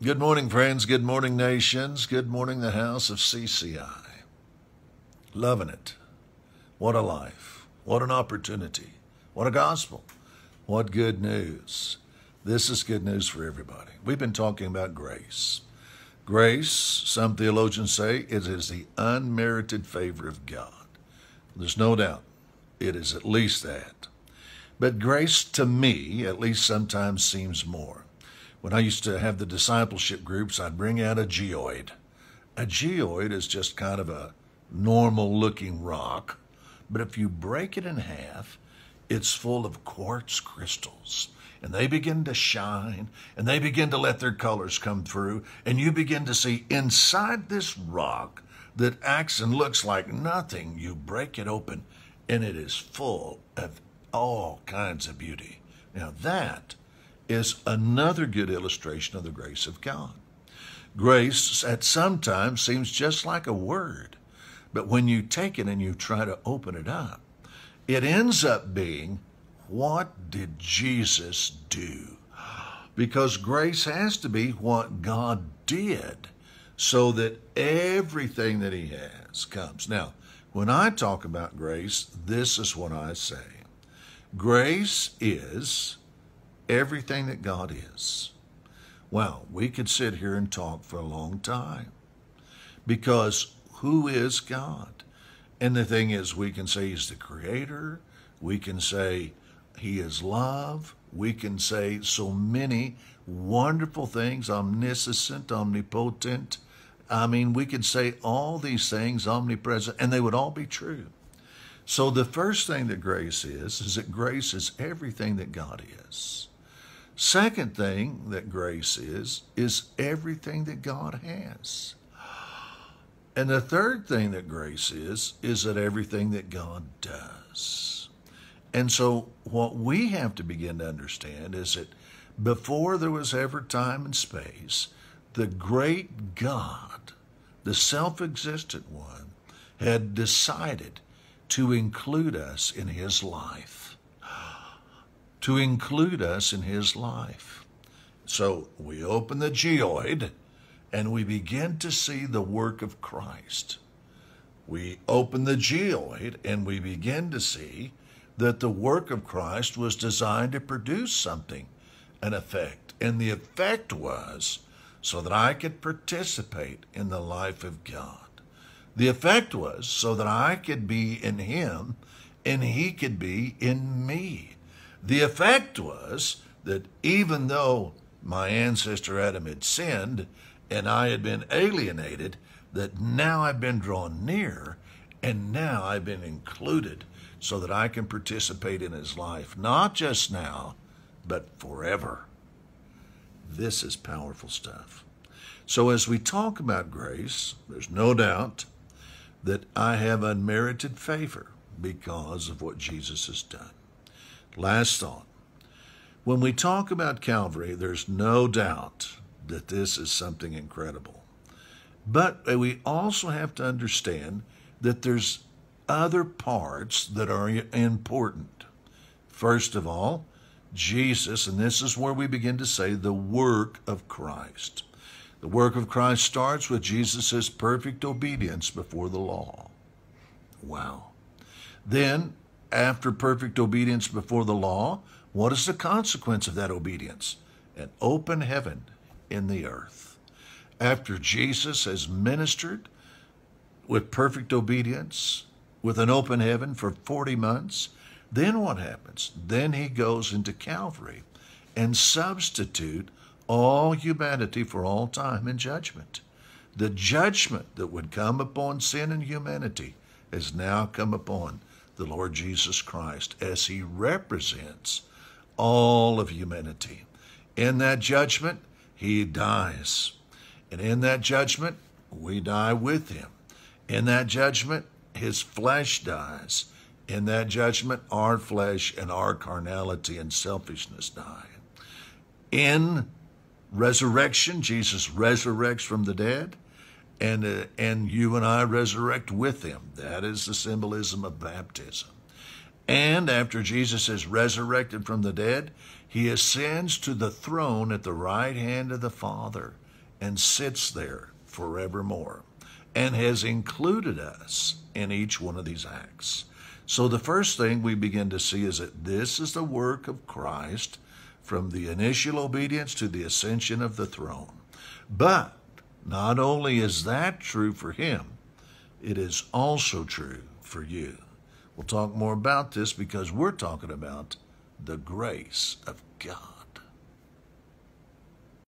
Good morning, friends. Good morning, nations. Good morning, the house of CCI. Loving it. What a life. What an opportunity. What a gospel. What good news. This is good news for everybody. We've been talking about grace. Grace, some theologians say, it is the unmerited favor of God. There's no doubt. It is at least that. But grace to me, at least sometimes seems more. When I used to have the discipleship groups, I'd bring out a geoid. A geoid is just kind of a normal-looking rock, but if you break it in half, it's full of quartz crystals, and they begin to shine, and they begin to let their colors come through, and you begin to see inside this rock that acts and looks like nothing. You break it open, and it is full of all kinds of beauty. Now that is another good illustration of the grace of God. Grace at some times seems just like a word, but when you take it and you try to open it up, it ends up being, what did Jesus do? Because grace has to be what God did so that everything that he has comes. Now, when I talk about grace, this is what I say. Grace is everything that God is. Well, we could sit here and talk for a long time because who is God? And the thing is, we can say he's the creator. We can say he is love. We can say so many wonderful things, omniscient, omnipotent. We could say all these things, omnipresent, and they would all be true. So the first thing that grace is that grace is everything that God is. Second thing that grace is everything that God has. And the third thing that grace is that everything that God does. And so what we have to begin to understand is that before there was ever time and space, the great God, the self-existent one, had decided to include us in his life. To include us in his life. So we open the geoid and we begin to see the work of Christ. We open the geoid and we begin to see that the work of Christ was designed to produce something, an effect. And the effect was so that I could participate in the life of God. The effect was so that I could be in him and he could be in me. The effect was that even though my ancestor Adam had sinned and I had been alienated, that now I've been drawn near and now I've been included so that I can participate in his life, not just now, but forever. This is powerful stuff. So as we talk about grace, there's no doubt that I have unmerited favor because of what Jesus has done. Last thought. When we talk about Calvary, there's no doubt that this is something incredible. But we also have to understand that there's other parts that are important. First of all, Jesus, and this is where we begin to say the work of Christ. The work of Christ starts with Jesus' perfect obedience before the law. Wow. Then, after perfect obedience before the law, what is the consequence of that obedience? An open heaven in the earth. After Jesus has ministered with perfect obedience, with an open heaven for 40 months, then what happens? Then he goes into Calvary and substitute all humanity for all time in judgment. The judgment that would come upon sin and humanity has now come upon the Lord Jesus Christ as he represents all of humanity. In that judgment, he dies. And in that judgment, we die with him. In that judgment, his flesh dies. In that judgment, our flesh and our carnality and selfishness die. In resurrection, Jesus resurrects from the dead. And you and I resurrect with him. That is the symbolism of baptism. And after Jesus is resurrected from the dead, he ascends to the throne at the right hand of the Father. and sits there forevermore and has included us in each one of these acts. So the first thing we begin to see is that this is the work of Christ from the initial obedience to the ascension of the throne. But not only is that true for him, it is also true for you. We'll talk more about this because we're talking about the grace of God.